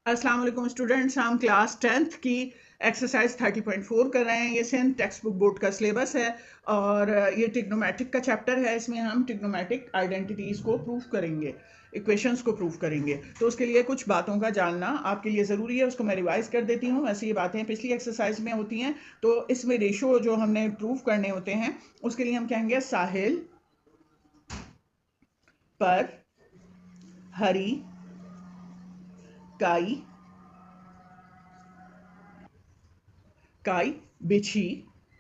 अस्सलाम वालेकुम स्टूडेंट्स, हम क्लास 10th की एक्सरसाइज 30.4 कर रहे हैं। ये सेम टेक्स्ट बुक बोर्ड का सिलेबस है और ये ट्रिग्नोमेट्रिक का चैप्टर है। इसमें हम ट्रिग्नोमेट्रिक आइडेंटिटीज़ को प्रूव करेंगे, इक्वेशंस को प्रूव करेंगे। तो उसके लिए कुछ बातों का जानना आपके लिए ज़रूरी है, उसको मैं रिवाइज कर देती हूँ। वैसे ये बातें पिछली एक्सरसाइज में होती हैं, तो इसमें रेशो जो हमने प्रूव करने होते हैं उसके लिए हम कहेंगे साहिल पर हरी काई काई बिछी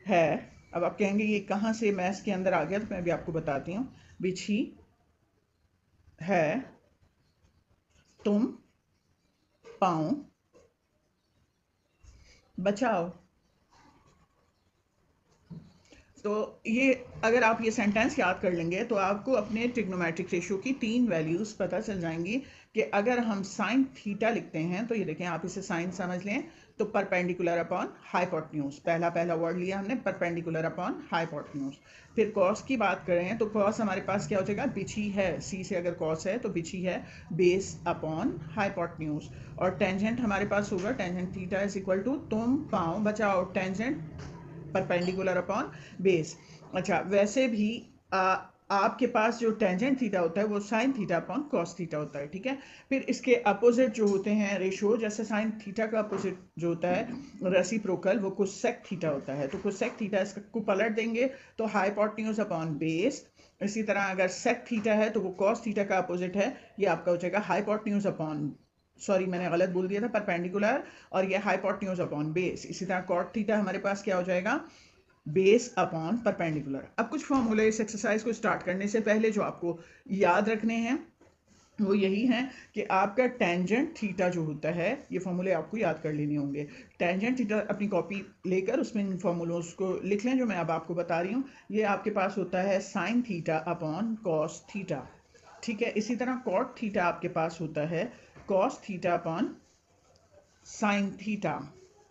है। अब आप कहेंगे ये कहाँ से मैथ्स के अंदर आ गया, तो मैं भी आपको बताती हूँ। बिछी है तुम पाँव बचाओ। तो ये अगर आप ये सेंटेंस याद कर लेंगे तो आपको अपने ट्रिग्नोमेट्रिक रेशियो की 3 वैल्यूज़ पता चल जाएंगी कि अगर हम साइन थीटा लिखते हैं तो ये देखें, आप इसे साइन समझ लें तो परपेंडिकुलर अपॉन हाइपोटेन्यूज, पहला वर्ड लिया हमने, परपेंडिकुलर अपॉन हाइपोटेन्यूज। फिर कॉस की बात करें तो कॉस हमारे पास क्या हो जाएगा, बिछी है, सी से अगर कॉस है तो बिछी है बेस अपॉन हाइपोटेन्यूज। और टेंजेंट हमारे पास होगा tangent theta is equal to तुम पाँव बचाओ, टेंजेंट परपेंडिकुलर अपॉन बेस। अच्छा, वैसे भी आपके पास जो टेंजेंट थीटा होता है वो sign theta upon cos theta होता है, ठीक है। फिर इसके अपोजिट जो होते हैं रेशियो, जैसे साइन थीटा का अपोजिट जो होता है रेसिप्रोकल, वो कोसेक थीटा होता है। तो कोसेक थीटा इसको पलट देंगे तो हाइपोटेन्यूज अपॉन बेस। इसी तरह अगर सेक थीटा है तो वो कॉस थीटा का अपोजिट है, ये आपका हो जाएगा हाइपोटेन्यूज अपॉन, सॉरी मैंने गलत बोल दिया था, परपेंडिकुलर, और ये हाइपोटेन्यूज अपॉन बेस। इसी तरह कॉट थीटा हमारे पास क्या हो जाएगा, बेस अपॉन परपेंडिकुलर। अब कुछ फॉर्मूले इस एक्सरसाइज को स्टार्ट करने से पहले जो आपको याद रखने हैं वो यही है कि आपका टेंजेंट थीटा जो होता है, ये फॉर्मूले आपको याद कर लेने होंगे। टेंजेंट थीटा अपनी कॉपी लेकर उसमें इन फॉर्मूलों को लिख लें जो मैं अब आपको बता रही हूँ। ये आपके पास होता है sine theta upon cos theta, ठीक है। इसी तरह कॉट थीटा आपके पास होता है cos theta upon sine theta.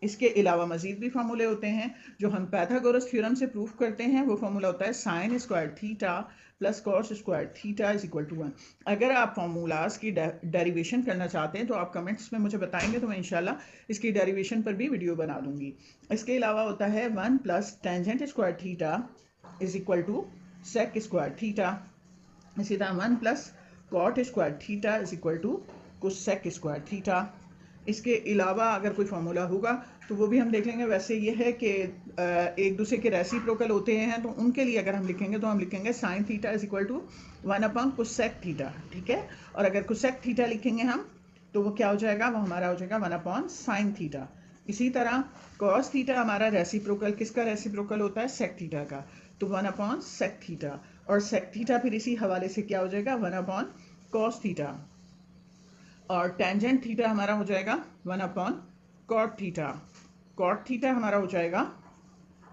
इसके अलावा मजीद भी फार्मूले होते हैं जो हम पाइथागोरस थ्योरम से प्रूफ करते हैं। वो फार्मूला होता है sine square theta plus cos square theta is equal to 1। अगर आप फार्मूलाज की डेरिवेशन करना चाहते हैं तो आप कमेंट्स में मुझे बताएंगे, तो मैं इंशाल्लाह इसकी डेरिवेशन पर भी वीडियो बना दूंगी। इसके अलावा होता है 1 plus tangent square theta is equal to sec square theta. इसी तरह 1 plus cot square theta is equal to cosec square theta. इसके अलावा अगर कोई फार्मूला होगा तो वो भी हम देख लेंगे। वैसे ये है कि एक दूसरे के रेसिप्रोकल होते हैं, तो उनके लिए अगर हम लिखेंगे तो हम लिखेंगे sine theta is equal to 1 upon cosec theta, ठीक है। और अगर कोसेक थीटा लिखेंगे हम तो वो क्या हो जाएगा, वो हमारा हो जाएगा 1 अपॉन साइन थीटा। इसी तरह कॉस थीटा हमारा रेसिप्रोकल, किसका रेसिप्रोकल होता है, सेक थीटा का, तो 1 अपॉन सेक थीटा। और सेक थीटा फिर इसी हवाले से क्या हो जाएगा, 1 अपॉन कॉस थीटा। और टेंजेंट थीटा हमारा हो जाएगा 1 upon cot theta. Cot theta हमारा हो जाएगा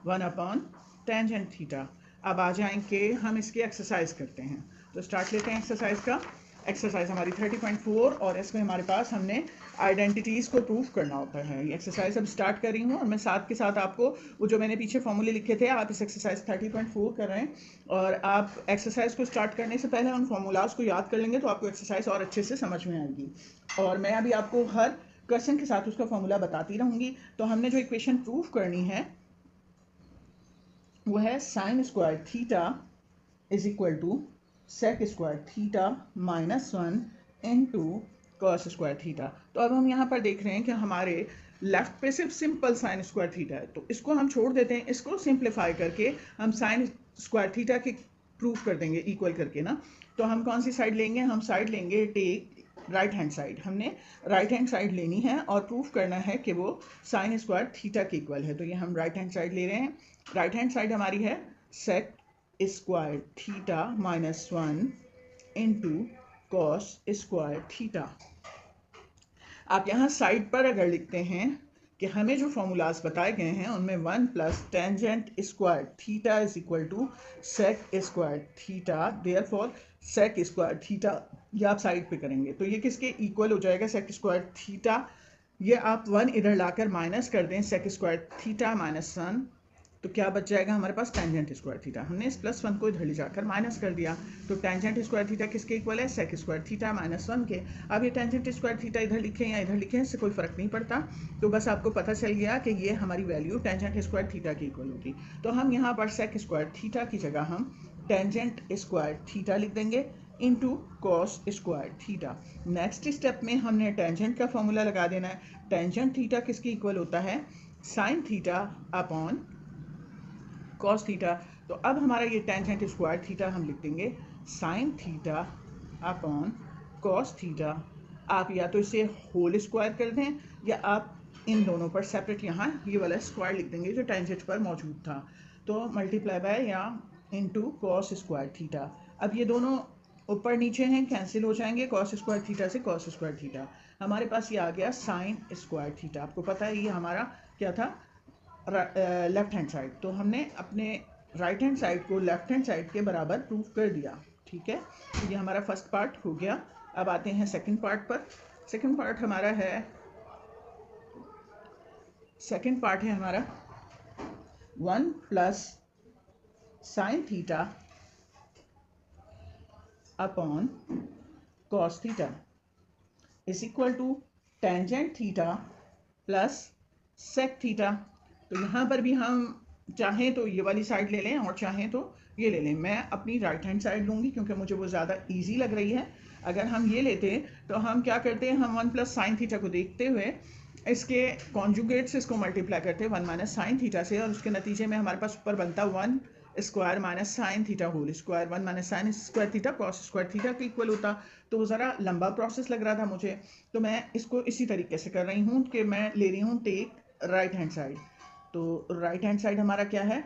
1 अपॉन टेंजेंट थीटा। अब आ जाएंगे हम इसकी एक्सरसाइज करते हैं, तो स्टार्ट लेते हैं एक्सरसाइज का। एक्सरसाइज हमारी 30.4 और इसमें हमारे पास हमने आइडेंटिटीज़ को प्रूफ करना होता है। ये एक्सरसाइज अब स्टार्ट कर रही हूँ और मैं साथ के साथ आपको वो जो मैंने पीछे फॉर्मूले लिखे थे, आप इस एक्सरसाइज 30.4 कर रहे हैं और आप एक्सरसाइज को स्टार्ट करने से पहले उन फॉर्मूलाज को याद कर लेंगे तो आपको एक्सरसाइज और अच्छे से समझ में आएगी। और मैं अभी आपको हर क्वेश्चन के साथ उसका फॉर्मूला बताती रहूँगी। तो हमने जो इक्वेशन प्रूफ करनी है वो है sine square theta is equal to sec square theta minus 1 into cos square theta. तो अब हम यहाँ पर देख रहे हैं कि हमारे लेफ्ट पे सिर्फ सिंपल साइन स्क्वायर थीटा है, तो इसको हम छोड़ देते हैं। इसको सिंप्लीफाई करके हम साइन स्क्वायर थीटा के प्रूफ कर देंगे इक्वल करके ना। तो हम कौन सी साइड लेंगे, हम साइड लेंगे टेक राइट हैंड साइड। हमने राइट हैंड साइड लेनी है और प्रूफ करना है कि वो साइन स्क्वायर थीटा के इक्वल है। तो ये हम राइट हैंड साइड ले रहे हैं। राइट हैंड साइड हमारी है sec square theta minus 1 into cos square theta. आप यहाँ साइड पर अगर लिखते हैं कि हमें जो फॉर्मूलाज बताए गए हैं उनमें 1 plus tangent square theta is equal to sec square theta, therefore sec square theta, ये आप साइड पे करेंगे तो ये किसके इक्वल हो जाएगा, सेक स्क्वायर थीटा। ये आप 1 इधर लाकर माइनस कर दें, सेक स्क्वायर थीटा माइनस 1, तो क्या बच जाएगा हमारे पास टेंजेंट स्क्वायर थीटा। हमने इस +1 को इधर ले जाकर माइनस कर दिया, तो टेंजेंट स्क्वायर थीटा किसके इक्वल है, सेक स्क्वायर थीटा -1 के। अब ये टेंजेंट स्क्वायर थीटा इधर लिखें या इधर लिखें, इससे कोई फ़र्क नहीं पड़ता। तो बस आपको पता चल गया कि ये हमारी वैल्यू टेंजेंट स्क्वायर थीटा की इक्वल होगी। तो हम यहाँ पर सेक स्क्वायर थीटा की जगह हम टेंजेंट स्क्वायर थीटा लिख देंगे into cos square theta. Next step में हमने टेंजेंट का फॉर्मूला लगा देना है। टेंजेंट थीटा किसकी इक्वल होता है, sine theta upon cos theta. तो अब हमारा ये टेंजेंट स्क्वायर थीटा हम लिख देंगे sign theta upon cos theta. आप या तो इसे होल स्क्वायर कर दें या आप इन दोनों पर सेपरेट यहाँ ये वाला स्क्वायर लिख देंगे जो टेंजेंट पर मौजूद था। तो मल्टीप्लाई बाय या इंटू कॉस स्क्वायर थीटा। अब ये दोनों ऊपर नीचे हैं, कैंसिल हो जाएंगे, कॉस स्क्वायर थीटा से कॉस स्क्वायर थीटा। हमारे पास ये आ गया साइन स्क्वायर थीटा। आपको पता है ये हमारा क्या था, लेफ्ट हैंड साइड। तो हमने अपने राइट हैंड साइड को लेफ्ट हैंड साइड के बराबर प्रूफ कर दिया। ठीक है, तो ये हमारा फर्स्ट पार्ट हो गया। अब आते हैं सेकंड पार्ट पर। सेकंड पार्ट हमारा है 1 plus sine theta upon cos theta is equal to tangent theta plus sec theta. तो यहाँ पर भी हम चाहें तो ये वाली साइड ले लें और चाहें तो ये ले लें। मैं अपनी राइट हैंड साइड लूँगी क्योंकि मुझे वो ज़्यादा इजी लग रही है। अगर हम ये लेते तो हम क्या करते हैं, हम 1 प्लस साइन थीटा को देखते हुए इसके कॉन्जुगेट से इसको मल्टीप्लाई करते 1 माइनस साइन थीटा से, और उसके नतीजे में हमारे पास ऊपर बनता 1 square minus sine theta whole square. 1 minus sine square theta cos square theta के इक्वल होता। तो ज़रा लंबा प्रोसेस लग रहा था मुझे, तो मैं इसको इसी तरीके से कर रही हूँ कि मैं ले रही हूँ टेक राइट हैंड साइड। तो राइट हैंड साइड हमारा क्या है,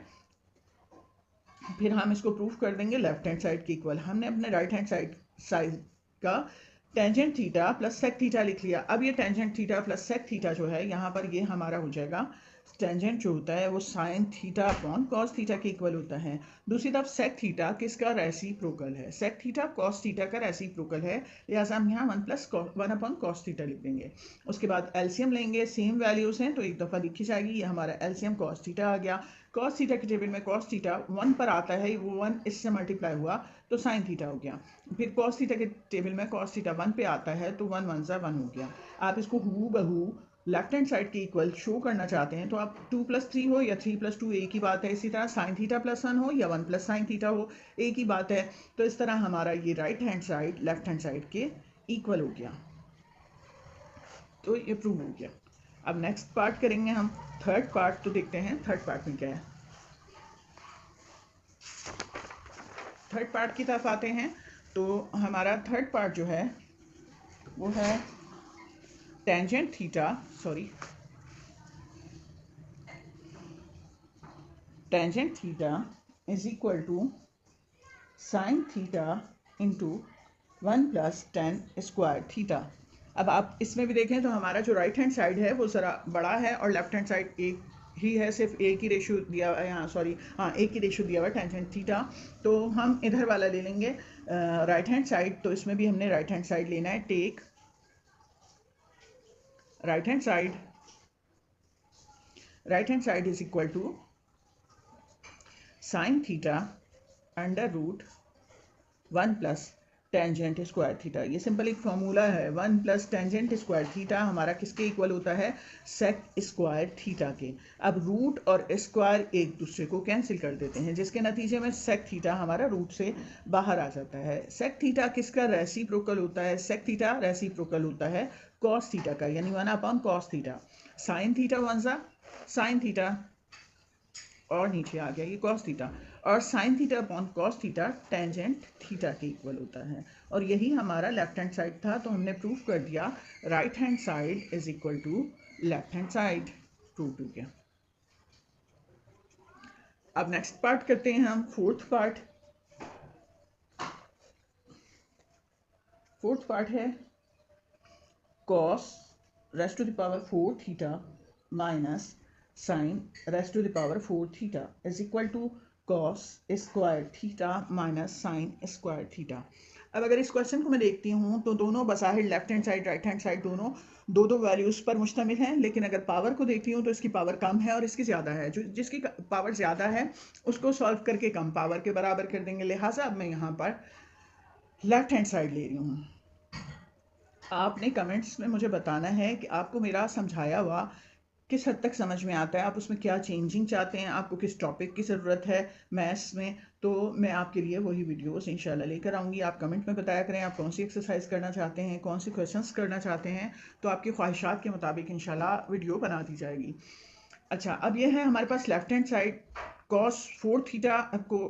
फिर हम इसको प्रूफ कर देंगे लेफ्ट हैंड साइड के इक्वल। हमने अपने राइट हैंड साइड का tangent theta plus sec theta लिख लिया। अब ये tangent theta plus sec theta जो है यहाँ पर ये हमारा हो जाएगा, टेंजेंट जो होता है वो sign theta upon cos theta के इक्वल होता है। दूसरी तरफ सेक थीटा किसका रेसिप्रोकल है, सेक थीटा कॉस थीटा का रेसिप्रोकल है, लिहाजा हम यहाँ 1 अपॉन कॉस थीटा लिख देंगे। उसके बाद एलसीएम लेंगे, सेम वैल्यूज हैं तो एक दफ़ा लिखी जाएगी। ये हमारा एलसीएम कॉस थीटा आ गया। कॉस थीटा के टेबल में कॉस थीटा 1 पर आता है, वो 1 इससे मल्टीप्लाई हुआ तो साइन थीटा हो गया। फिर कॉस थीटा के टेबल में कॉस थीटा 1 पे आता है तो 1 1 सा 1 हो गया। आप इसको हूबहू लेफ्ट हैंड साइड के इक्वल शो करना चाहते हैं तो आप 2 + 3 हो या 3 + 2 एक ही बात है। इसी तरह साइन थीटा प्लस 1 हो या 1 प्लस साइन थीटा हो, एक ही बात है। तो इस तरह हमारा ये right hand side left hand side के इक्वल हो गया। तो ये प्रूव हो गया। अब नेक्स्ट पार्ट करेंगे हम, थर्ड पार्ट। तो देखते हैं थर्ड पार्ट में क्या है। थर्ड पार्ट की तरफ आते हैं। तो हमारा थर्ड पार्ट जो है वो है tangent theta is equal to sine theta into 1 plus tan square theta. अब आप इसमें भी देखें तो हमारा जो राइट हैंड साइड है वो ज़रा बड़ा है और लेफ्ट हैंड साइड एक ही है, सिर्फ एक ही रेशो दिया हुआ है यहाँ, एक ही रेशो दिया हुआ है टेंजेंट थीटा। तो हम इधर वाला ले लेंगे राइट हैंड साइड। तो इसमें भी हमने राइट हैंड साइड लेना है। Take right hand side is equal to sine theta under root 1 plus tangent square theta. ये सिंपल एक फॉर्मूला है। 1 प्लस टेंजेंट स्क्वायर थीटा हमारा किसके इक्वल होता है, सेक स्क्वायर थीटा के। अब रूट और स्क्वायर एक दूसरे को कैंसिल कर देते हैं, जिसके नतीजे में सेक थीटा हमारा रूट से बाहर आ जाता है। सेक थीटा किसका रेसिप्रोकल होता है, सेक थीटा रेसिप्रोकल होता है कॉस थीटा का, यानी 1 upon cos theta. Sine theta 1 सा साइन थीटा और नीचे आ गया ये कॉस थीटा, और sign theta upon cos theta tangent theta के इक्वल होता है। और यही हमारा लेफ्ट हैंड साइड था। तो हमने प्रूफ कर दिया right hand side is equal to left hand side, prove हो गया। अब नेक्स्ट पार्ट करते हैं हम, फोर्थ पार्ट है cos raised to the power 4 theta minus sine raised to the power 4 theta is equal to cos square theta minus sine square theta. अब अगर इस क्वेश्चन को मैं देखती हूँ तो दोनों बज़ाहिर left hand side right hand side दोनों दो दो वैल्यूज़ पर मुश्तमिल हैं, लेकिन अगर पावर को देखती हूँ तो इसकी पावर कम है और इसकी ज़्यादा है। जो जिसकी पावर ज़्यादा है उसको सॉल्व करके कम पावर के बराबर कर देंगे। लिहाजा अब मैं यहाँ पर लेफ्ट हैंड साइड ले रही हूँ। आपने कमेंट्स में मुझे बताना है कि आपको मेरा समझाया हुआ किस हद तक समझ में आता है, आप उसमें क्या चेंजिंग चाहते हैं, आपको किस टॉपिक की ज़रूरत है मैथ्स में। तो मैं आपके लिए वही वीडियोस इंशाल्लाह लेकर आऊँगी। आप कमेंट में बताया करें आप कौन सी एक्सरसाइज करना चाहते हैं, कौन से क्वेश्चंस करना चाहते हैं, तो आपकी ख्वाहिशात के मुताबिक इंशाल्लाह वीडियो बना दी जाएगी। अच्छा, अब ये है हमारे पास left hand side cos 4 theta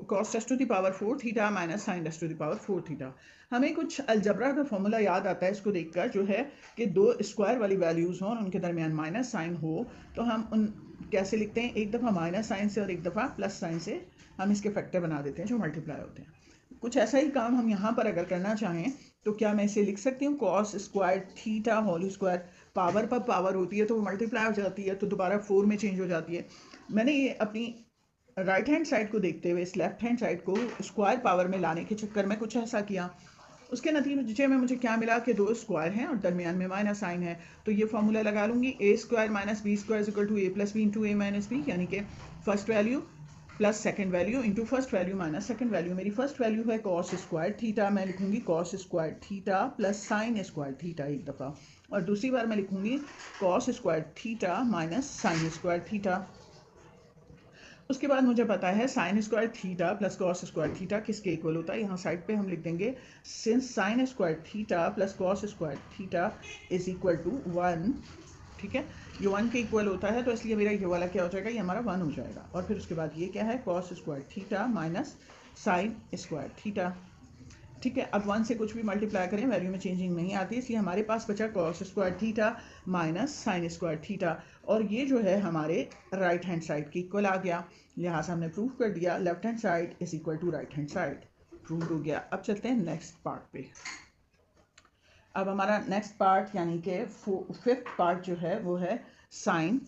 cos x to the power 4 theta minus sin x to the power 4 theta. हमें कुछ अलजबरा का फॉर्मूला याद आता है इसको देखकर, जो है कि दो स्क्वायर वाली वैल्यूज़ हों और उनके दरमियान माइनस साइन हो, तो हम उन कैसे लिखते हैं, एक दफ़ा माइनस साइन से और एक दफ़ा प्लस साइन से हम इसके फैक्टर बना देते हैं जो मल्टीप्लाई होते हैं। कुछ ऐसा ही काम हम यहाँ पर अगर करना चाहें तो क्या मैं इसे लिख सकती हूँ cos square theta whole square. Power पर पावर होती है तो वो मल्टीप्लाई हो जाती है, तो दोबारा 4 में चेंज हो जाती है। मैंने ये अपनी राइट हैंड साइड को देखते हुए इस लेफ्ट हैंड साइड को स्क्वायर पावर में लाने के चक्कर में कुछ ऐसा किया। उसके नतीजे में मुझे क्या मिला कि दो स्क्वायर हैं और दरमियान में माइनस साइन है, तो ये फॉर्मूला लगा लूंगी a square minus B square equal to a plus B into A minus b, यानी कि first value plus second value into first value minus second value. मेरी फर्स्ट वैल्यू है cos स्क्वायर थीटा, मैं लिखूंगी cos square theta plus sine square theta एक दफ़ा, और दूसरी बार मैं लिखूंगी cos square theta minus sine square theta. उसके बाद मुझे पता है sine square theta plus cos square theta किसके इक्वल होता है। यहाँ साइड पे हम लिख देंगे since sine square theta plus cos square theta is equal to 1। ठीक है, ये 1 के इक्वल होता है, तो इसलिए मेरा ये वाला क्या हो जाएगा, ये हमारा 1 हो जाएगा। और फिर उसके बाद ये क्या है, cos square theta minus sine square theta. ठीक है, अब 1 से कुछ भी मल्टीप्लाई करें वैल्यू में चेंजिंग नहीं आती, इसलिए हमारे पास बचा cos square theta minus sine square theta, और ये जो है हमारे राइट हैंड साइड की इक्वल आ गया। लिहाजा हमने प्रूव कर दिया left hand side is equal to right hand side, prove हो गया। अब चलते हैं नेक्स्ट पार्ट पे। अब हमारा नेक्स्ट पार्ट यानी कि फिफ्थ पार्ट जो है वो है sine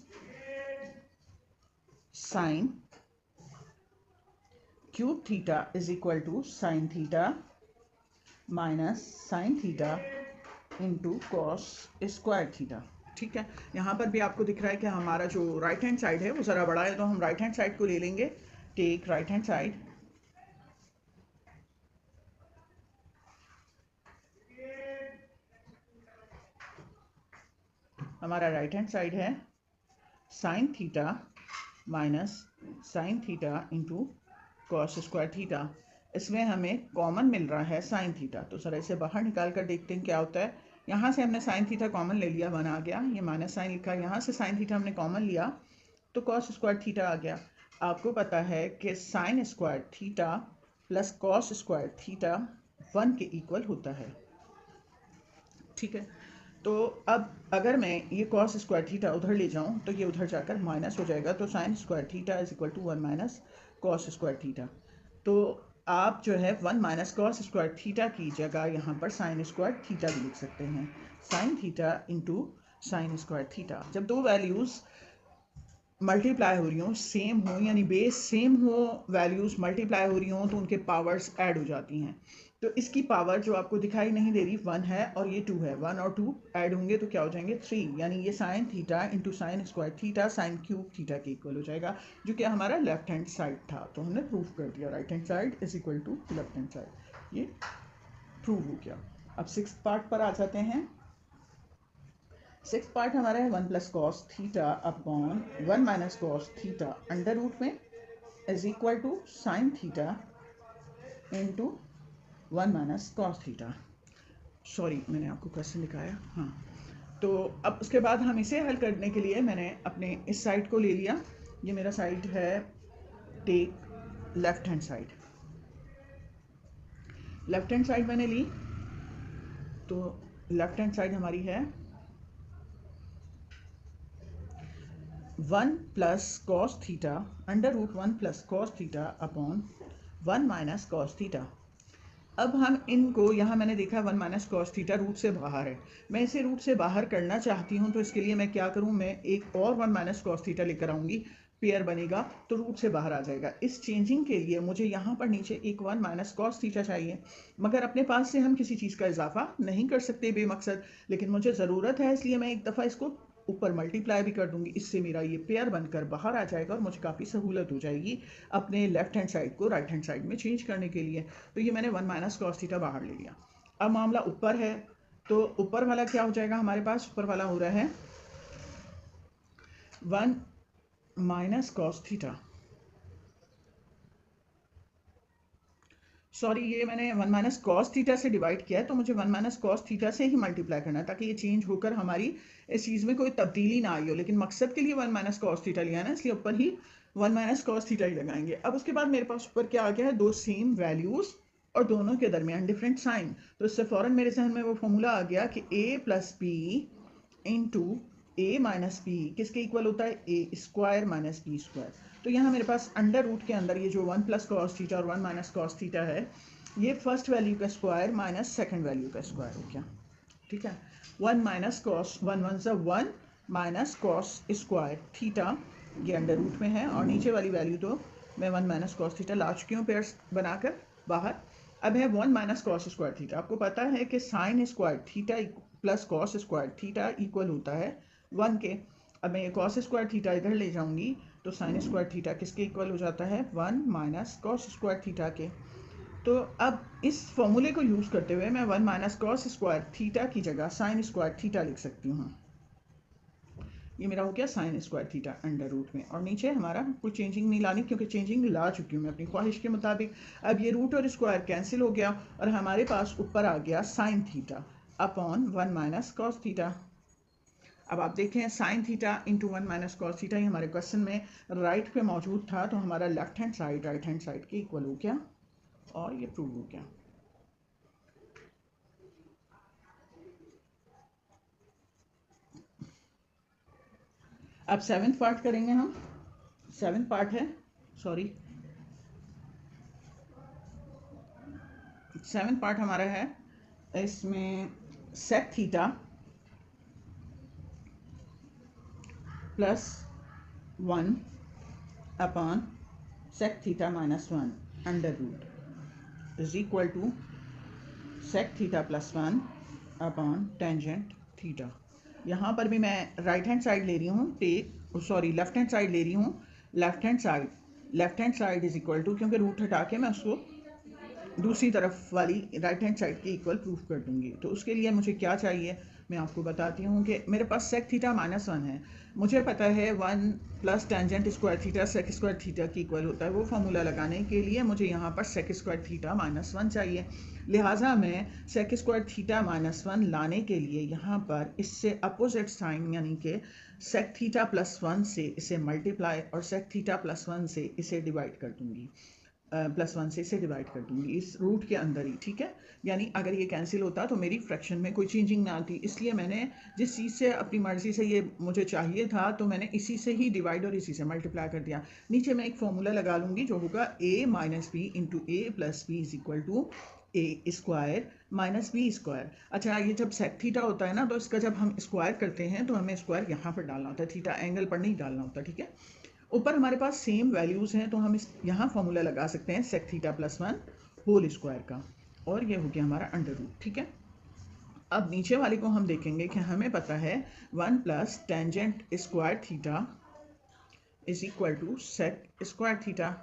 cube theta is equal to sine theta minus sine theta into cos square theta. ठीक है, यहाँ पर भी आपको दिख रहा है कि हमारा जो राइट हैंड साइड है वो ज़रा बड़ा है, तो हम राइट हैंड साइड को ले लेंगे। टेक राइट हैंड साइड, हमारा राइट हैंड साइड है sine theta minus sine theta into cos square theta. इसमें हमें कॉमन मिल रहा है साइन थीटा, तो सर इसे बाहर निकाल कर देखते हैं क्या होता है। यहाँ से हमने साइन थीटा कॉमन ले लिया, 1 आ गया, ये माइनस साइन लिखा, यहाँ से साइन थीटा हमने कॉमन लिया तो कॉस स्क्वायर थीटा आ गया। आपको पता है कि sign square theta plus cos square theta 1 के इक्वल होता है। ठीक है, तो अब अगर मैं ये कॉस स्क्वायर थीटा उधर ले जाऊँ तो ये उधर जाकर माइनस हो जाएगा, तो sine square theta is equal to 1 minus cos square theta. तो आप जो है 1 माइनस कॉस स्क्वायर थीटा की जगह यहाँ पर साइन स्क्वायर थीटा भी लिख सकते हैं, sign theta into sine square theta. जब दो वैल्यूज़ मल्टीप्लाई हो रही हों, सेम हो, यानी बेस सेम हो, वैल्यूज़ मल्टीप्लाई हो रही हों, तो उनके पावर्स ऐड हो जाती हैं। तो इसकी पावर जो आपको दिखाई नहीं दे रही 1 है और ये 2 है, 1 और 2 ऐड होंगे तो क्या हो जाएंगे 3, यानी ये sign theta into sine square theta sine cube theta के इक्वल हो जाएगा, जो कि हमारा लेफ्ट हैंड साइड था। तो हमने प्रूव कर दिया right hand side is equal to left hand side, ये प्रूव हो गया। अब 6th पार्ट पर आ जाते हैं। 6th पार्ट हमारा है 1 plus cos theta upon 1 minus cos theta under root में is equal to sine theta into 1 minus cos theta. Sorry, मैंने आपको क्वेश्चन दिखाया, हाँ। तो अब उसके बाद हम इसे हल करने के लिए मैंने अपने इस साइड को ले लिया, ये मेरा साइड है take left hand side. Left hand side मैंने ली, तो लेफ्ट हैंड साइड हमारी है 1 plus cos theta under root 1 plus cos theta upon 1 minus cos theta. अब हम इनको, यहाँ मैंने देखा 1 माइनस कॉस थीटा रूट से बाहर है, मैं इसे रूट से बाहर करना चाहती हूँ, तो इसके लिए मैं क्या करूँ, मैं एक और 1 माइनस कॉस थीटा लेकर आऊँगी, पेयर बनेगा तो रूट से बाहर आ जाएगा। इस चेंजिंग के लिए मुझे यहाँ पर नीचे एक 1 माइनस कॉस थीटा चाहिए, मगर अपने पास से हम किसी चीज़ का इजाफा नहीं कर सकते बेमकसद, लेकिन मुझे ज़रूरत है इसलिए मैं एक दफ़ा इसको ऊपर मल्टीप्लाई भी कर दूंगी। इससे मेरा ये पेयर बनकर बाहर आ जाएगा और मुझे काफ़ी सहूलत हो जाएगी अपने लेफ्ट हैंड साइड को राइट हैंड साइड में चेंज करने के लिए। तो ये मैंने 1 माइनस कॉस थीटा बाहर ले लिया। अब मामला ऊपर है, तो ऊपर वाला क्या हो जाएगा हमारे पास? ऊपर वाला हो रहा है 1 माइनस कॉस थीटा, सॉरी ये मैंने 1 माइनस कॉस थीटा से डिवाइड किया है, तो मुझे 1 माइनस कॉस थीटा से ही मल्टीप्लाई करना है ताकि ये चेंज होकर हमारी इस चीज़ में कोई तब्दीली ना आई हो। लेकिन मकसद के लिए 1 माइनस कॉस थीटा लिया है ना, इसलिए ऊपर ही 1 माइनस कॉस थीटा ही लगाएंगे। अब उसके बाद मेरे पास ऊपर क्या आ गया है? दो सेम वैल्यूज़ और दोनों के दरमियान डिफरेंट साइन। तो इससे फ़ौरन मेरे जहन में वो फॉर्मूला आ गया कि a plus B into A minus B किसके इक्वल होता है? A square minus B square. तो यहाँ मेरे पास अंडर रूट के अंदर ये जो 1 प्लस कॉस थीटा और 1 माइनस कॉस थीटा है, ये फर्स्ट वैल्यू का स्क्वायर माइनस सेकंड वैल्यू का स्क्वायर हो गया। ठीक है, 1 माइनस कॉस 1 1 सा 1 माइनस कॉस स्क्वायर थीटा, ये अंडर रूट में है, और नीचे वाली वैल्यू तो मैं 1 माइनस कॉस थीटा ला चुकी हूँ पेयर्स बनाकर बाहर। अब है 1 माइनस कॉस स्क्वायर थीटा। आपको पता है कि sign square theta plus cos square theta equal होता है 1 के। अब मैं ये कॉस स्क्वायर थीटा इधर ले जाऊंगी तो साइन स्क्वायर थीटा किसके इक्वल हो जाता है? 1 माइनस कॉस स्क्वायर थीटा के। तो अब इस फॉर्मूले को यूज़ करते हुए मैं 1 माइनस कॉस स्क्वायर थीटा की जगह साइन स्क्वायर थीटा लिख सकती हूँ। ये मेरा हो गया sine square theta under root में, और नीचे हमारा कोई चेंजिंग नहीं लानी क्योंकि चेंजिंग ला चुकी हूँ मैं अपनी ख्वाहिश के मुताबिक। अब ये रूट और स्क्वायर कैंसिल हो गया और हमारे पास ऊपर आ गया sine theta upon 1 minus cos theta. अब आप देखें sine theta into 1 minus cos theta ही हमारे क्वेश्चन में राइट पे मौजूद था, तो हमारा left hand side right hand side के इक्वल हो गया और ये प्रूव हो गया। अब 7th पार्ट करेंगे हम। 7th पार्ट है, सॉरी 7th पार्ट हमारा है, इसमें sec theta plus 1 upon sec theta minus 1 under root is equal to sec theta plus 1 upon tangent theta. यहाँ पर भी मैं राइट हैंड साइड ले रही हूँ, सॉरी लेफ्ट हैंड साइड ले रही हूँ। Left hand side is equal to, क्योंकि रूट हटा के मैं उसको दूसरी तरफ वाली राइट हैंड साइड के इक्वल प्रूफ कर दूंगी। तो उसके लिए मुझे क्या चाहिए मैं आपको बताती हूँ कि मेरे पास सेक थीटा माइनस 1 है। मुझे पता है 1 plus tangent square theta sec square theta की इक्वल होता है। वो फार्मूला लगाने के लिए मुझे यहाँ पर सेक स्क्वायर थीटा माइनस 1 चाहिए। लिहाजा मैं सेक स्क्वायर थीटा माइनस 1 लाने के लिए यहाँ पर इससे अपोजिट साइन यानी कि सेक थीटा प्लस 1 से इसे मल्टीप्लाई और सेक थीटा प्लस 1 से इसे डिवाइड कर दूंगी, प्लस 1 से इसे डिवाइड कर दूंगी इस रूट के अंदर ही। ठीक है, यानी अगर ये कैंसिल होता तो मेरी फ्रैक्शन में कोई चेंजिंग ना आती। इसलिए मैंने जिस चीज़ से अपनी मर्जी से ये मुझे चाहिए था तो मैंने इसी से ही डिवाइड और इसी से मल्टीप्लाई कर दिया। नीचे मैं एक फॉर्मूला लगा लूँगी जो होगा a minus B into A plus B is equal to A square minus B square. अच्छा, ये जब सेक थीटा होता है ना, तो इसका जब हम स्क्वायर करते हैं तो हमें स्क्वायर यहाँ पर डालना होता है, थीटा एंगल पर नहीं डालना होता। ठीक है, ऊपर हमारे पास सेम वैल्यूज़ हैं तो हम इस यहाँ फॉर्मूला लगा सकते हैं sec theta plus 1 whole square का, और ये हो गया हमारा अंडर रूट। ठीक है, अब नीचे वाले को हम देखेंगे कि हमें पता है 1 plus tangent square theta is equal to sec square theta,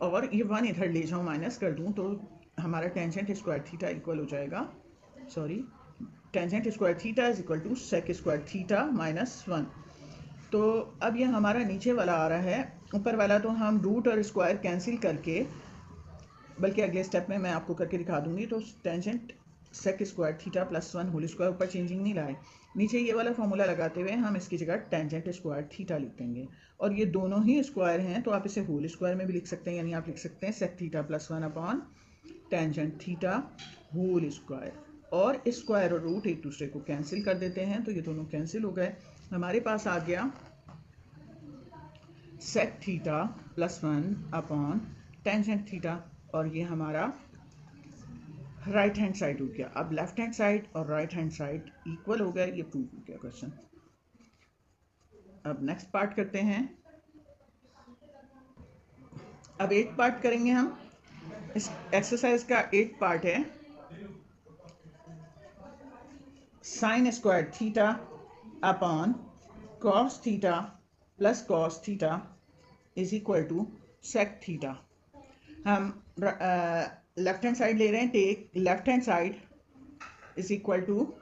और ये 1 इधर ले जाऊँ माइनस कर दूँ तो हमारा टेंजेंट स्क्वायर थीटा इक्वल हो जाएगा, sorry tangent square theta is equal to sec square theta minus 1। तो अब ये हमारा नीचे वाला आ रहा है, ऊपर वाला तो हम रूट और स्क्वायर कैंसिल करके, बल्कि अगले स्टेप में मैं आपको करके दिखा दूंगी। तो tangent sec square theta plus 1 whole square, ऊपर चेंजिंग नहीं लाए, नीचे ये वाला फॉर्मूला लगाते हुए हम इसकी जगह टेंजेंट स्क्वायर थीटा लिख देंगे। और ये दोनों ही स्क्वायर हैं तो आप इसे होल स्क्वायर में भी लिख सकते हैं, यानी आप लिख सकते हैं sec theta plus 1 upon tangent theta whole square, और स्क्वायर और रूट एक दूसरे को कैंसिल कर देते हैं तो ये दोनों कैंसिल हो गए। हमारे पास आ गया sec theta plus 1 upon tangent theta, और ये हमारा राइट हैंड साइड हो गया। अब लेफ्ट हैंड साइड और राइट हैंड साइड इक्वल हो गया, ये प्रूव हो गया क्वेश्चन। अब नेक्स्ट पार्ट करते हैं। अब 8 पार्ट करेंगे हम। इस एक्सरसाइज का 8 पार्ट है sine square theta upon cos theta plus cos theta is equal to sec theta. हम लेफ्ट हैंड साइड ले रहे हैं, take left hand side is equal to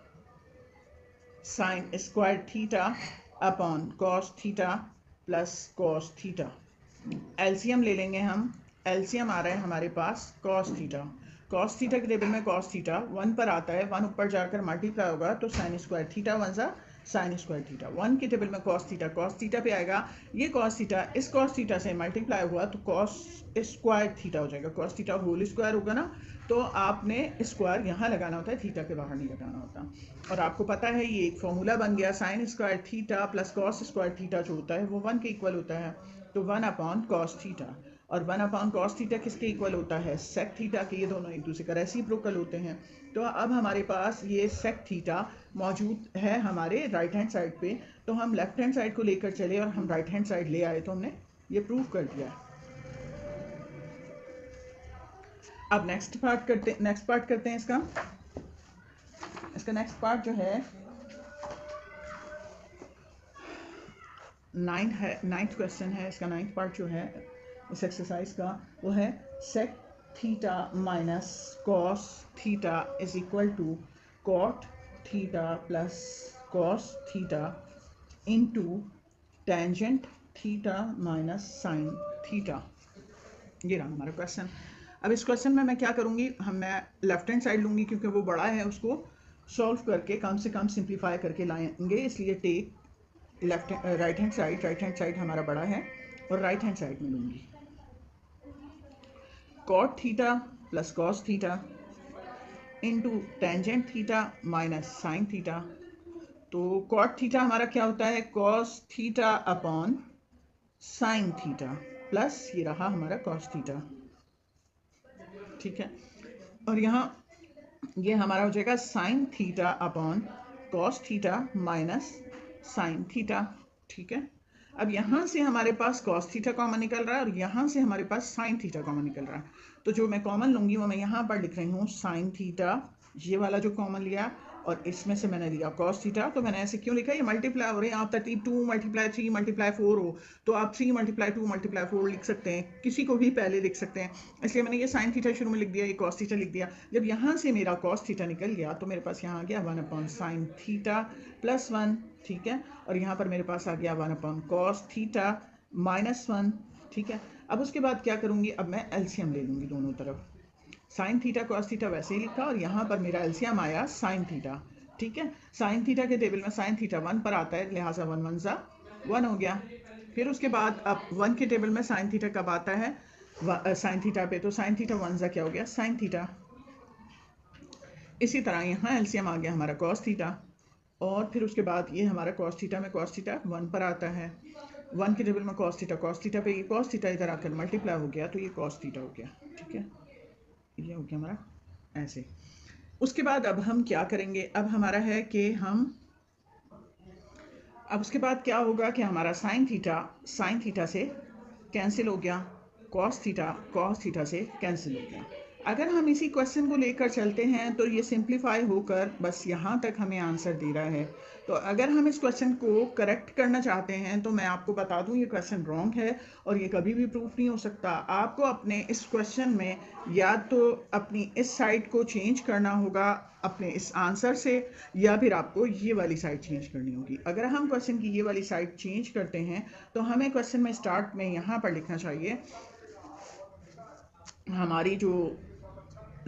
sine square theta upon cos theta plus cos theta. LCM ले लेंगे हम। LCM आ रहा है हमारे पास कॉस थीटा। कॉस थीटा के टेबल में कॉस थीटा 1 पर आता है, 1 ऊपर जाकर मल्टीप्लाई होगा तो साइन स्क्वायर थीटा 1 सा साइन स्क्वायर थीटा। 1 के टेबल में कॉस थीटा पे आएगा, ये कॉस थीटा इस कॉस थीटा से मल्टीप्लाई हुआ तो कॉस स्क्वायर थीटा हो जाएगा। कॉस थीटा होल स्क्वायर होगा ना, तो आपने स्क्वायर यहाँ लगाना होता है, थीटा के बाहर नहीं लगाना होता। और आपको पता है ये एक फॉर्मूला बन गया, sine square theta plus cos square theta जो होता है वो 1 के इक्वल होता है, तो 1 अपॉन कॉस थीटा। और 1 अपॉन कॉस थीटा किसके इक्वल होता है? सेक थीटा के। ये दोनों एक दूसरे का रेसिप्रोकल होते हैं। तो अब हमारे पास ये सेक थीटा मौजूद है हमारे राइट हैंड साइड पे, तो हम लेफ्ट हैंड साइड को लेकर चले और हम राइट हैंड साइड ले आए, तो हमने ये प्रूव कर दिया है। अब नेक्स्ट पार्ट करते हैं इसका नेक्स्ट पार्ट जो है नाइन्थ क्वेश्चन है। इसका 9th पार्ट जो है इस एक्सरसाइज का वो है sec theta minus cos theta is equal to cot theta plus cos theta into tangent theta minus sine theta. ये रहा हमारा क्वेश्चन। अब इस क्वेश्चन में मैं क्या करूँगी, मैं लेफ्ट हैंड साइड लूँगी क्योंकि वो बड़ा है, उसको सॉल्व करके कम से कम सिंप्लीफाई करके लाएंगे, इसलिए टेक राइट हैंड साइड हमारा बड़ा है और राइट हैंड साइड में लूँगी cot theta plus cos theta into tangent theta minus sine theta. तो कॉट थीटा हमारा क्या होता है? Cos theta upon sine theta plus ये रहा हमारा कॉस थीटा, ठीक है। और यहाँ ये हमारा हो जाएगा sign theta upon cos theta minus sine theta, ठीक है। अब यहाँ से हमारे पास कॉस थीटा कॉमन निकल रहा है और यहाँ से हमारे पास साइन थीटा कॉमन निकल रहा है, तो जो मैं कॉमन लूँगी वो मैं यहाँ पर लिख रही हूँ साइन थीटा, ये वाला जो कॉमन लिया, और इसमें से मैंने लिया कॉस थीटा। तो मैंने ऐसे क्यों लिखा? ये मल्टीप्लाई हो रही है, आप 32 मल्टीप्लाई 3 मल्टीप्लाई 4 हो तो आप 3 मल्टीप्लाई 2 मल्टीप्लाई 4 लिख सकते हैं, किसी को भी पहले लिख सकते हैं, इसलिए मैंने ये साइन थीटा शुरू में लिख दिया, ये कॉस थीटा लिख दिया। जब यहाँ से मेरा कॉस थीटा निकल गया तो मेरे पास यहाँ आ गया 1 अपॉन साइन थीटा प्लस 1, ठीक है। और यहाँ पर मेरे पास आ गया 1 अपॉन कॉस थीटा माइनस 1, ठीक है। अब उसके बाद क्या करूँगी, अब मैं एलसीएम ले लूँगी दोनों तरफ। साइन थीटा कॉस थीटा वैसे ही लिखा और यहाँ पर मेरा एलसीएम आया साइन थीटा, ठीक है। साइन थीटा के टेबल में साइन थीटा 1 पर आता है, लिहाजा 1 1 सा 1 हो गया। फिर उसके बाद अब 1 के टेबल में साइन थीटा कब आता है? साइन थीटा पे, तो साइन थीटा 1 सा क्या हो गया? Sine theta. इसी तरह यहाँ एलसीएम आ गया हमारा कॉस थीटा, और फिर उसके बाद ये हमारा कॉस थीटा में कॉस थीटा 1 पर आता है, 1 के टेबल में कॉस थीटा पे ये कॉस थीटा इधर आकर मल्टीप्लाई हो गया तो ये कॉस थीटा हो गया, ठीक है। ये हो गया हमारा ऐसे। उसके बाद अब हम क्या करेंगे, अब हमारा है कि अब उसके बाद क्या होगा कि हमारा साइन थीटा से कैंसिल हो गया, कॉस थीटा से कैंसिल हो गया। अगर हम इसी क्वेश्चन को लेकर चलते हैं तो ये सिंप्लीफाई होकर बस यहाँ तक हमें आंसर दे रहा है। तो अगर हम इस क्वेश्चन को करेक्ट करना चाहते हैं तो मैं आपको बता दूं ये क्वेश्चन रॉन्ग है और ये कभी भी प्रूफ नहीं हो सकता। आपको अपने इस क्वेश्चन में या तो अपनी इस साइड को चेंज करना होगा अपने इस आंसर से, या फिर आपको ये वाली साइड चेंज करनी होगी। अगर हम क्वेश्चन की ये वाली साइड चेंज करते हैं तो हमें क्वेश्चन में स्टार्ट में यहाँ पर लिखना चाहिए, हमारी जो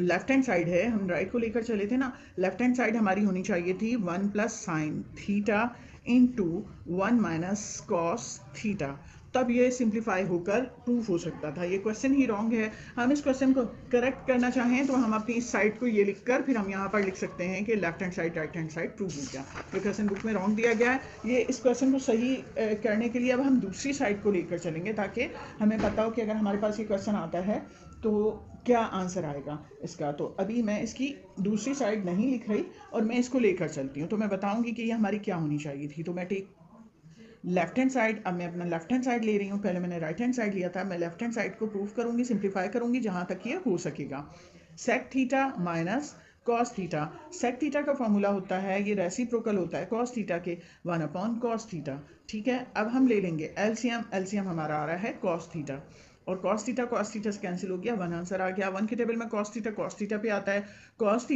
लेफ्ट हैंड साइड है, हम राइट को लेकर चले थे ना, लेफ्ट हैंड साइड हमारी होनी चाहिए थी 1 plus sine theta into 1 minus cos theta, तब ये सिंप्लीफाई होकर प्रूफ हो सकता था। ये क्वेश्चन ही रॉन्ग है। हम इस क्वेश्चन को करेक्ट करना चाहें तो हम अपनी इस साइड को ये लिखकर फिर हम यहाँ पर लिख सकते हैं कि left hand side right hand side proof हो गया। ये क्वेश्चन बुक में रॉन्ग दिया गया है। ये इस क्वेश्चन को सही करने के लिए अब हम दूसरी साइड को लेकर चलेंगे ताकि हमें पता हो कि अगर हमारे पास ये क्वेश्चन आता है तो क्या आंसर आएगा इसका। तो अभी मैं इसकी दूसरी साइड नहीं लिख रही और मैं इसको लेकर चलती हूँ, तो मैं बताऊंगी कि ये हमारी क्या होनी चाहिए थी। तो मैं टेक लेफ्ट हैंड साइड, अब मैं अपना लेफ्ट हैंड साइड ले रही हूँ, पहले मैंने राइट हैंड साइड लिया था, मैं लेफ्ट हैंड साइड को प्रूव करूंगी, सिंप्लीफाई करूंगी जहां तक ये हो सकेगा। Sec theta minus cos theta, sec theta का फॉर्मूला होता है, ये रेसिप्रोकल होता है कॉस थीटा के, 1/cos थीटा। ठीक है, अब हम ले लेंगे एलसीएम, एलसीएम हमारा आ रहा है कॉस थीटा, और cos थीटा से कैंसिल हो गया, 1 आंसर आ गया। 1 के टेबल में cos थीटा पे आता है, cos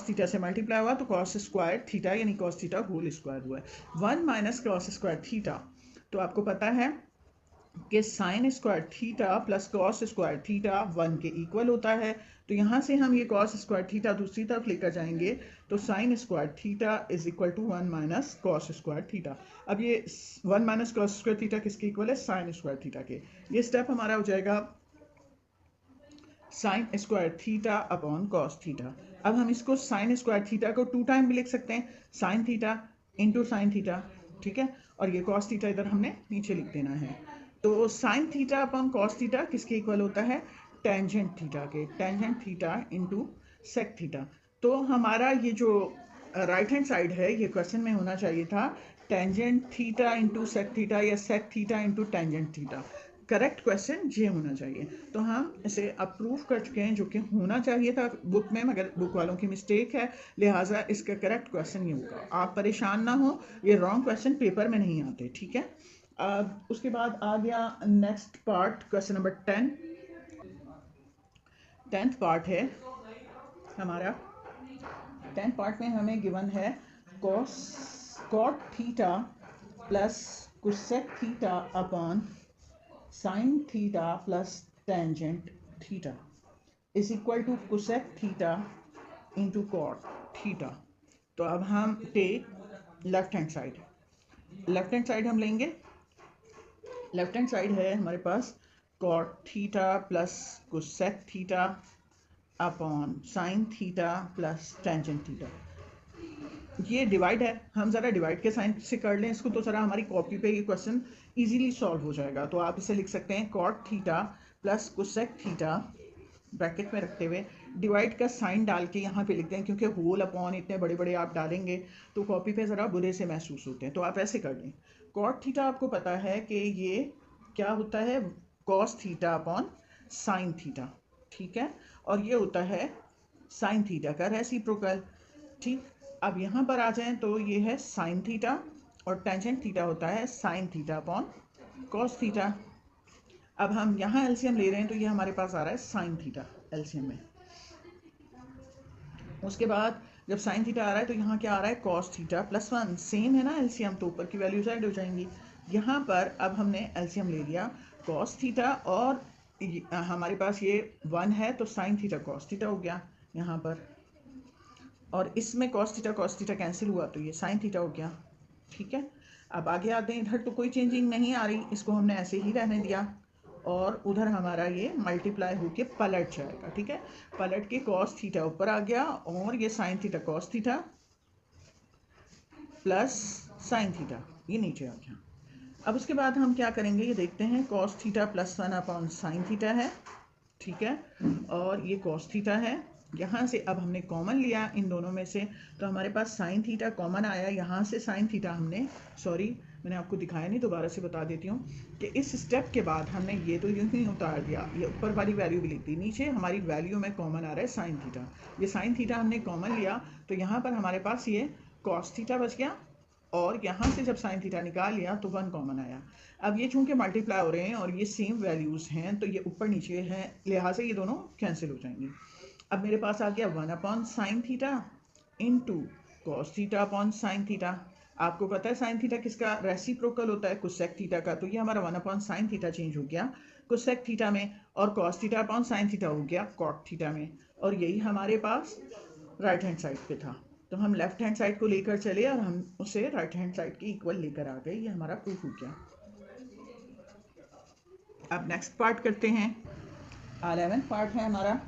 थीटा से मल्टीप्लाई हुआ तो cos स्क्वायर थीटा यानी cos थीटा होल स्क्वायर हुआ है, 1 माइनस cos स्क्वायर थीटा। तो आपको पता है कि sign square theta plus cos square theta 1 के इक्वल होता है, तो यहाँ से हम ये कॉस स्क्वायर थीटा दूसरी तरफ लेकर जाएंगे तो sine square theta is equal to 1 minus cos square theta. अब ये 1 माइनस कॉस स्क्वायर थीटा किसके इक्वल है, साइन स्क्वायर थीटा के। ये स्टेप हमारा हो जाएगा sine square theta upon cos theta. अब हम इसको साइन स्क्वायर थीटा को 2 टाइम भी लिख सकते हैं, sign theta into sine theta, ठीक है, और ये कॉस थीटा इधर हमने नीचे लिख देना है। तो sine theta upon cos theta किसके इक्वल होता है, टेंजेंट थीटा के, tangent theta into sec theta. तो हमारा ये जो राइट हैंड साइड है, ये क्वेश्चन में होना चाहिए था tangent theta into sec theta या sec theta into tangent theta. Correct question ये होना चाहिए, तो हम इसे अप्रूव कर चुके हैं, जो कि होना चाहिए था बुक में, मगर बुक वालों की मिस्टेक है, लिहाजा इसका करेक्ट क्वेश्चन ये होगा। आप परेशान ना हो, ये रॉन्ग क्वेश्चन पेपर में नहीं आते, ठीक है। उसके बाद आ गया next part, question number 10। 10th part है हमारा। 10th पार्ट में हमें गिवन है cot theta plus cosec theta upon sine theta plus tangent theta is equal to cosec theta into cot theta. तो अब हम take left hand side, left hand side हम लेंगे, लेफ्ट हैंड साइड है हमारे पास cot theta plus cosec theta upon sine theta plus tangent theta. ये divide है, हम ज़रा डिवाइड के साइन से कर लें इसको, तो ज़रा हमारी कॉपी पे ये क्वेश्चन इजीली सॉल्व हो जाएगा। तो आप इसे लिख सकते हैं cot theta plus cosec theta bracket में रखते हुए डिवाइड का साइन डाल के यहाँ पे लिखते हैं, क्योंकि होल अपॉन इतने बड़े बड़े आप डालेंगे तो कॉपी पे ज़रा बुरे से महसूस होते हैं, तो आप ऐसे कर लें। कॉट थीटा आपको पता है कि ये क्या होता है, cos theta upon sine theta, ठीक है, और ये होता है साइन थीटा का रेसिप्रोकल, ठीक। अब यहाँ पर आ जाएं तो ये है साइन थीटा और टेंजेंट थीटा होता है sine theta upon cos theta. अब हम यहाँ एलसीएम ले रहे हैं तो ये हमारे पास आ रहा है साइन थीटा एलसीएम में। उसके बाद जब साइन थीटा आ रहा है तो यहाँ क्या आ रहा है, कॉस थीटा प्लस 1, सेम है ना एलसीएम, तो ऊपर की वैल्यूज ऐड हो जाएंगी। यहाँ पर अब हमने एलसीएम ले लिया कॉस थीटा, और हमारे पास ये 1 है तो साइन थीटा कॉस थीटा हो गया यहाँ पर, और इसमें कॉस थीटा कैंसिल हुआ तो ये साइन थीटा हो गया, ठीक है। अब आगे आते हैं, इधर तो कोई चेंजिंग नहीं आ रही, इसको हमने ऐसे ही रहने दिया, और उधर हमारा ये मल्टीप्लाई होके पलट जाएगा, ठीक है। पलट के कॉस थीटा ऊपर आ गया और ये sign theta cos theta plus sine theta ये नीचे आ गया। अब उसके बाद हम क्या करेंगे, ये देखते हैं, cos theta plus 1 upon sine theta है, ठीक है, और ये कॉस थीटा है। यहाँ से अब हमने कॉमन लिया इन दोनों में से, तो हमारे पास साइन थीटा कॉमन आया, यहाँ से साइन थीटा हमने, सॉरी मैंने आपको दिखाया नहीं, दोबारा से बता देती हूँ कि इस स्टेप के बाद हमने ये तो यूँ ही उतार दिया, ये ऊपर वाली वैल्यू भी लिख दी, नीचे हमारी वैल्यू में कॉमन आ रहा है साइन थीटा। ये साइन थीटा हमने कॉमन लिया तो यहाँ पर हमारे पास ये कॉस थीटा बच गया, और यहाँ से जब साइन थीटा निकाल लिया तो 1 कॉमन आया। अब ये चूंकि मल्टीप्लाई हो रहे हैं और ये सेम वैल्यूज़ हैं तो ये ऊपर नीचे हैं, लिहाजा ये दोनों कैंसिल हो जाएंगे। अब मेरे पास आ गया 1 upon sine theta into cos theta upon sine theta. आपको पता है साइन थीटा किसका रेसिप्रोकल होता है, कोसेक थीटा का, तो ये हमारा 1 अपॉन साइन थीटा चेंज हो गया कोसेक थीटा में, और cos theta upon sine theta हो गया कॉट थीटा में, और यही हमारे पास राइट हैंड साइड पे था। तो हम लेफ्ट हैंड साइड को लेकर चले और हम उसे राइट हैंड साइड के इक्वल लेकर आ गए, ये हमारा प्रूफ हो गया। अब नेक्स्ट पार्ट करते हैं, 11th पार्ट है हमारा,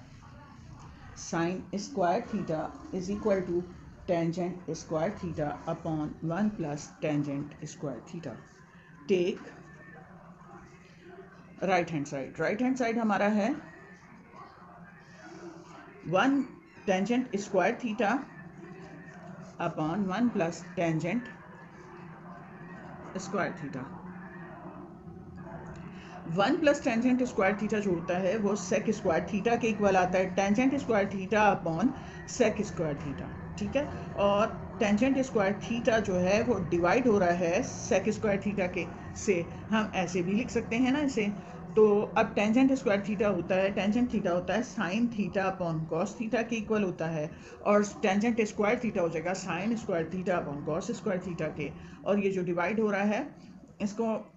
sine square theta is equal to tangent square theta upon 1 plus tangent square theta. Take right hand side, right hand side हमारा है 1 tangent square theta upon 1 plus tangent square theta. 1 plus tangent square theta जो होता है वो sec square theta के equal आता है, tangent square theta upon sec square theta, ठीक है। और टेंजेंट स्क्वायर थीटा जो है वो डिवाइड हो रहा है सेक स्क्वायर थीटा के से, हम ऐसे भी लिख सकते हैं ना इसे। तो अब टेंजेंट स्क्वायर थीटा होता है, टेंजेंट थीटा होता है sine theta upon cos theta के इक्वल होता है, और टेंजेंट स्क्वायर थीटा हो जाएगा sine square theta upon cos square theta के। और ये जो डिवाइड हो रहा है इसको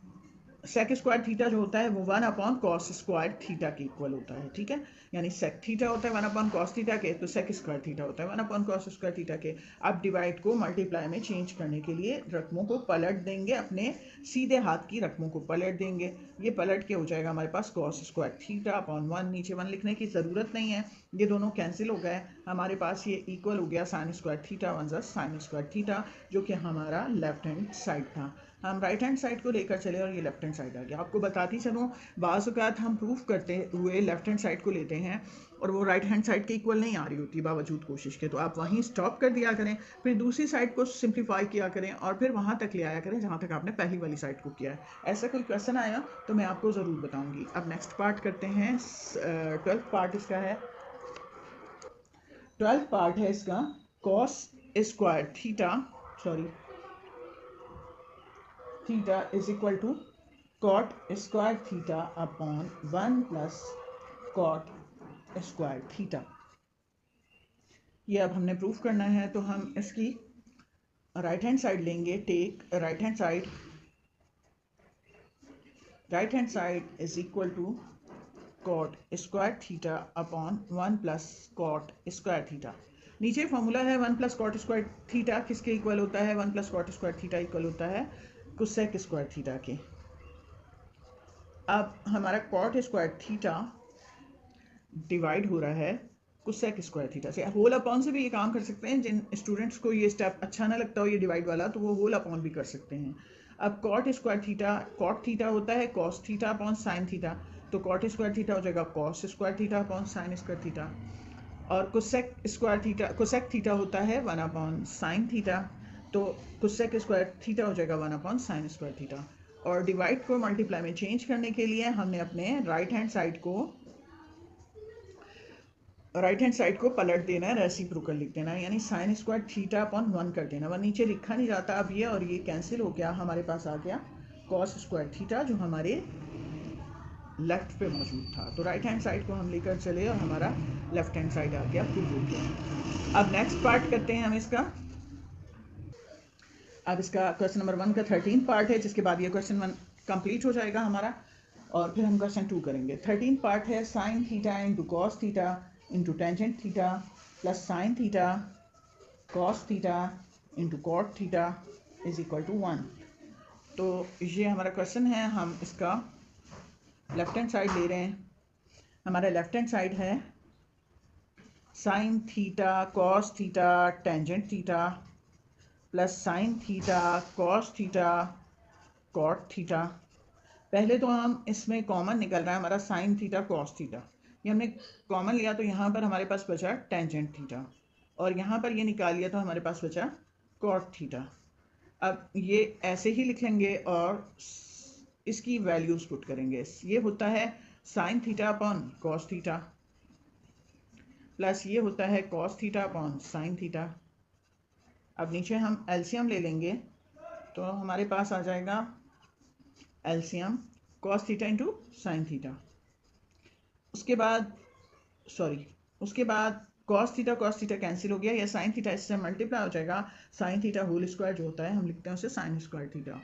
सेक स्क्वायर थीटा जो होता है वो 1 अपॉन कॉस स्क्वायर थीटा के इक्वल होता है, ठीक है। यानी सेक थीटा होता है 1 अपॉन कॉस थीटा के, तो सेक स्क्वायर थीटा होता है 1 अपॉन कॉस स्क्वायर थीटा के। अब डिवाइड को मल्टीप्लाई में चेंज करने के लिए रकमों को पलट देंगे, अपने सीधे हाथ की रकमों को पलट देंगे। ये पलट के हो जाएगा हमारे पास कॉस स्क्वायर थीटा अपॉन 1, नीचे 1 लिखने की ज़रूरत नहीं है, ये दोनों कैंसिल हो गए। हमारे पास ये इक्वल हो गया sine square theta 1 sign square theta, जो कि हमारा लेफ्ट हैंड साइड था। हम राइट हैंड साइड को लेकर चले और ये लेफ्ट हैंड साइड आ गया। आपको बताती चलूँ, बाज़ औक़ात हम प्रूफ करते हुए लेफ्ट हैंड साइड को लेते हैं और वो राइट हैंड साइड के इक्वल नहीं आ रही होती बावजूद कोशिश के, तो आप वहीं स्टॉप कर दिया करें, फिर दूसरी साइड को सिंप्लीफाई किया करें और फिर वहाँ तक ले आया करें जहाँ तक आपने पहली वाली साइड को किया है। ऐसा कोई क्वेश्चन आया तो मैं आपको ज़रूर बताऊँगी। अब नेक्स्ट पार्ट करते हैं, 12th पार्ट इसका है, 12th पार्ट है इसका cos square theta is equal to cot square theta upon 1 plus cot square theta. ये अब हमने प्रूफ करना है, तो हम इसकी राइट हैंड साइड लेंगे। Take right hand side is equal to cot square theta upon 1 plus cot square theta. नीचे फॉर्मूला है 1 प्लस कॉट स्क्वायर थीटा किसके इक्वल होता है, 1 plus cot square theta equal होता है कोसेक स्क्वायर थीटा के। अब हमारा कॉट स्क्वायर थीटा डिवाइड हो रहा है कोसेक स्क्वायर थीटा से। होल अपॉन से भी ये काम कर सकते हैं, जिन स्टूडेंट्स को ये स्टेप अच्छा ना लगता हो ये डिवाइड वाला, तो वो होल अपॉन भी कर सकते हैं। अब cot square theta, cot theta होता है cos theta upon sine theta, तो कॉट स्क्वायर थीटा हो जाएगा cos square theta upon sine square theta. और कोसेक थीटा होता है 1 अपॉन साइन थीटा, तो कोसेक स्क्वायर थीटा हो जाएगा 1 अपॉन साइन स्क्वायर थीटा। और डिवाइड को मल्टीप्लाई में चेंज करने के लिए हमने अपने राइट हैंड साइड को पलट देना है, रेसिप्रोकल लिख देना है, यानी साइन स्क्वायर थीटा अपॉन 1 कर देना। वह नीचे लिखा नहीं जाता अब ये, और ये कैंसिल हो गया, हमारे पास आ गया कॉस स्क्वायर थीटा जो हमारे लेफ्ट पे मौजूद था। तो राइट हैंड साइड को हम लेकर चले और हमारा लेफ्ट हैंड साइड आ गया, प्रूव हो गया। अब नेक्स्ट पार्ट करते हैं हम इसका। अब इसका क्वेश्चन नंबर 1 का 13 पार्ट है, जिसके बाद ये क्वेश्चन 1 कंप्लीट हो जाएगा हमारा, और फिर हम क्वेश्चन 2 करेंगे। 13 पार्ट है sine theta into cos theta into tangent theta plus sine theta cos theta into cot theta is equal to 1। तो ये हमारा क्वेश्चन है, हम इसका लेफ्ट हैंड साइड ले रहे हैं। हमारा लेफ्ट हैंड साइड है sine theta cos theta tangent theta plus sine theta cos theta cot theta. पहले तो हम इसमें कॉमन निकल रहा है हमारा साइन थीटा कॉस थीटा, ये हमने कॉमन लिया तो यहाँ पर हमारे पास बचा टेंजेंट थीटा, और यहाँ पर ये निकाल लिया तो हमारे पास बचा कॉट थीटा। अब ये ऐसे ही लिख लेंगे और इसकी वैल्यूज पुट करेंगे। ये होता है sine theta upon cos theta plus ये होता है cos theta upon sine theta. अब नीचे हम एलसीएम ले लेंगे, तो हमारे पास आ जाएगा LCM cos theta into sine theta. उसके बाद कॉस थीटा कैंसिल हो गया, या साइन थीटा इससे मल्टीप्लाई हो जाएगा, साइन थीटा होल स्क्वायर जो होता है हम लिखते हैं उसे साइन स्क्वायर थीटा।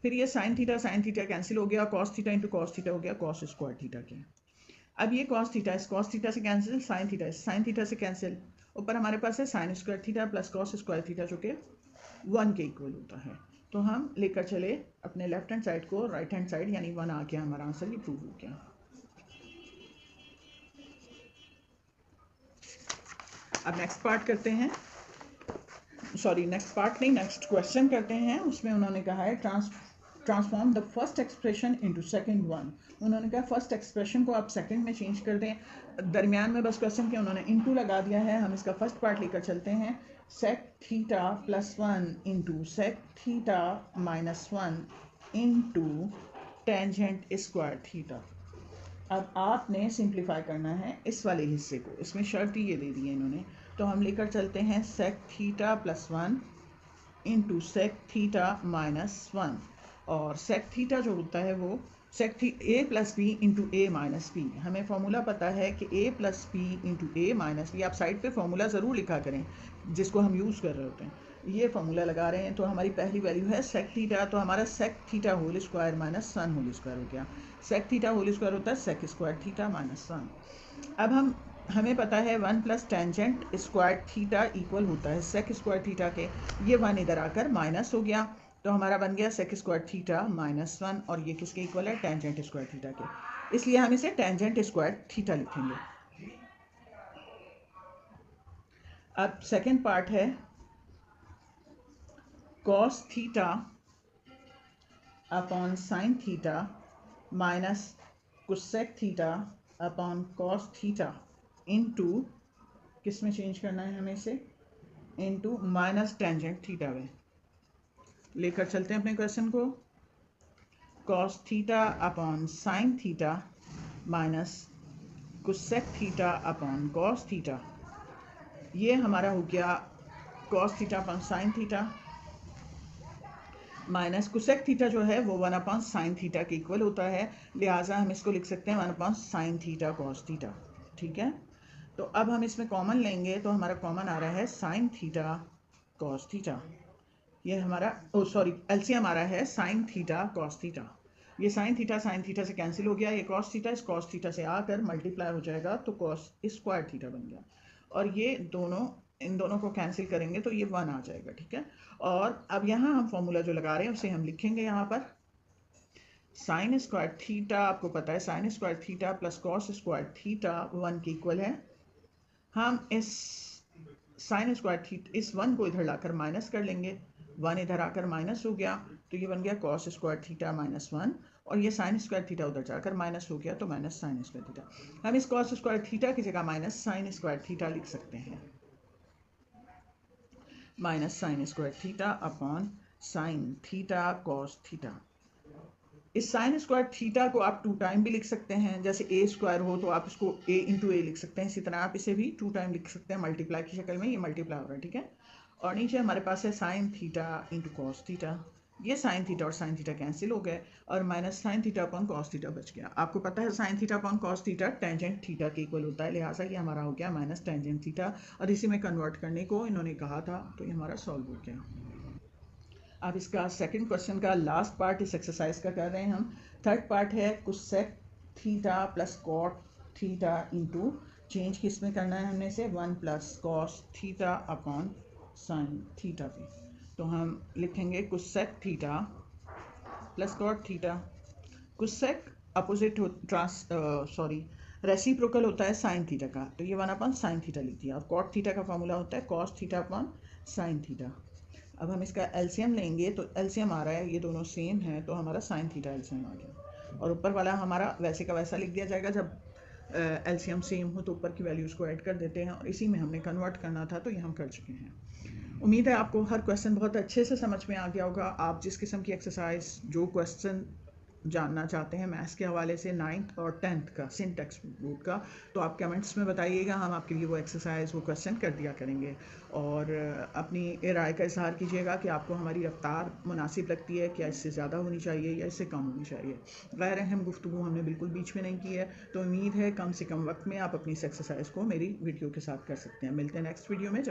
फिर ये साइन थीटा कैंसिल हो गया, cos theta into cos theta हो गया कॉस स्क्वायर थीटा के। अब ये कॉस थीटा से कैंसिल, साइन थीटा से कैंसिल, ऊपर हमारे पास है sine square theta plus cos square theta जो कि 1 के इक्वल होता है। तो हम लेकर चले अपने लेफ्ट हैंड साइड को राइट हैंड साइड, यानी 1 आ गया हमारा आंसर, ये प्रूव हो गया। अब नेक्स्ट क्वेश्चन करते हैं। उसमें उन्होंने कहा है transform the first expression into second one. उन्होंने कहा फर्स्ट एक्सप्रेशन को आप सेकंड में चेंज कर दें। दरमियान में बस क्वेश्चन के उन्होंने इनटू लगा दिया है। हम इसका फर्स्ट पार्ट लेकर चलते हैं। Sec theta plus 1 into sec theta minus 1 into tangent square theta. अब आपने सिंप्लीफाई करना है इस वाले हिस्से को, इसमें शर्त ही ये दे दी है इन्होंने, तो हम लेकर चलते हैं sec theta plus 1 into sec theta minus 1, और सेक थीटा जो होता है वो सेक थी ए प्लस बी इंटू ए माइनस बी। हमें फॉर्मूला पता है कि ए प्लस बी इंटू ए माइनस बी। आप साइड पे फॉर्मूला ज़रूर लिखा करें जिसको हम यूज़ कर रहे होते हैं। ये फॉर्मूला लगा रहे हैं, तो हमारी पहली वैल्यू है सेक थीटा, तो हमारा sec theta whole square minus sin whole square हो गया। सेक थीटा होल स्क्वायर होता है sec square theta minus sin. अब हमें पता है 1 plus tangent square theta equal होता है सेक स्क्वायर थीटा के, ये 1 इधर आकर माइनस हो गया, तो हमारा बन गया सेक स्क्वायर थीटा माइनस 1, और ये किसके इक्वल है, टेंजेंट स्क्वायर थीटा के, इसलिए हम इसे टेंजेंट स्क्वायर थीटा लिखेंगे। अब सेकेंड पार्ट है cos theta upon sine theta minus cosec theta upon cos theta into, किस में चेंज करना है हमें इसे, इनटू माइनस टेंजेंट थीटा में। लेकर चलते हैं अपने क्वेश्चन को, cos theta upon sine theta minus cosec theta upon cos theta. ये हमारा हो गया cos theta upon sine theta minus cosec theta जो है वो 1 अपॉन साइन थीटा के इक्वल होता है, लिहाजा हम इसको लिख सकते हैं 1 upon sine theta cos theta. ठीक है, तो अब हम इसमें कॉमन लेंगे, तो हमारा कॉमन आ रहा है साइन थीटा कॉस थीटा। ये हमारा एलसीएम आ रहा है साइन थीटा कॉस थीटा। ये साइन थीटा से कैंसिल हो गया, ये कॉस थीटा इस कॉस थीटा से आकर मल्टीप्लाई हो जाएगा, तो कॉस स्क्वायर थीटा बन गया, और ये दोनों इन दोनों को कैंसिल करेंगे तो ये 1 आ जाएगा। ठीक है, और अब यहाँ हम फॉर्मूला जो लगा रहे हैं उसे हम लिखेंगे यहाँ पर, साइन स्क्वायर थीटा, आपको पता है sine square theta plus cos square theta 1 के इक्वल है। हम इस साइन स्क्वायर थीटा, इस 1 को इधर लाकर माइनस कर लेंगे, 1 इधर आकर माइनस हो गया, तो ये बन गया कॉस स्क्वायर थीटा माइनस 1, और ये साइन स्क्वायर थीटा उधर जाकर माइनस हो गया, तो माइनस साइन स्क्वायर थीटा। हम इस कॉस स्क्वायर थीटा की जगह माइनस साइन स्क्वायर थीटा लिख सकते हैं, minus sine square theta upon sine theta cos theta. इस साइन स्क्वायर थीटा को आप 2 टाइम भी लिख सकते हैं, जैसे ए स्क्वायर हो तो आप इसको ए इंटू ए लिख सकते हैं, इसी तरह आप इसे भी 2 टाइम लिख सकते हैं मल्टीप्लाई की शक्ल में, ये मल्टीप्लाई हो रहा है। ठीक है, और नीचे हमारे पास है sine theta into cos theta, ये साइन थीटा और साइन थीटा कैंसिल हो गए, और minus sine theta upon cos theta बच गया। आपको पता है sine theta upon cos theta tangent theta के इक्वल होता है, लिहाजा ये हमारा हो गया माइनस टेंजेंट थीटा, और इसी में कन्वर्ट करने को इन्होंने कहा था, तो ये हमारा सॉल्व हो गया। अब इसका सेकंड क्वेश्चन का लास्ट पार्ट इस एक्सरसाइज का कर रहे हैं हम। थर्ड पार्ट है cosec theta plus cot theta into, change किस में करना है हमने से, 1 plus cos theta upon sine theta पे। तो हम लिखेंगे cosec theta plus cot theta. Cosec opposite reciprocal होता है साइन थीटा का, तो ये 1 अपॉन साइन थीटा लिख दिया, और कॉट थीटा का फॉर्मूला होता है cos theta upon sine theta. अब हम इसका एलसीएम लेंगे, तो एलसीएम आ रहा है, ये दोनों सेम है, तो हमारा साइन थीटा एलसीएम आ गया, और ऊपर वाला हमारा वैसे का वैसा लिख दिया जाएगा, जब एलसीएम सेम हो तो ऊपर की वैल्यूज़ को ऐड कर देते हैं, और इसी में हमने कन्वर्ट करना था, तो ये हम कर चुके हैं। उम्मीद है आपको हर क्वेश्चन बहुत अच्छे से समझ में आ गया होगा। आप जिस किस्म की एक्सरसाइज, जो क्वेश्चन जानना चाहते हैं मैथ्स के हवाले से 9th और 10th का सिंटैक्स बुक का, तो आप कमेंट्स में बताइएगा, हम आपके लिए वो एक्सरसाइज, वो क्वेश्चन कर दिया करेंगे। और अपनी राय का इजहार कीजिएगा कि आपको हमारी रफ्तार मुनासिब लगती है, क्या इससे ज़्यादा होनी चाहिए या इससे कम होनी चाहिए। गैर अहम गुफ्तगू हमने बिल्कुल बीच में नहीं की है, तो उम्मीद है कम से कम वक्त में आप अपनी इस एक्सरसाइज को मेरी वीडियो के साथ कर सकते हैं। मिलते हैं नेक्स्ट वीडियो में।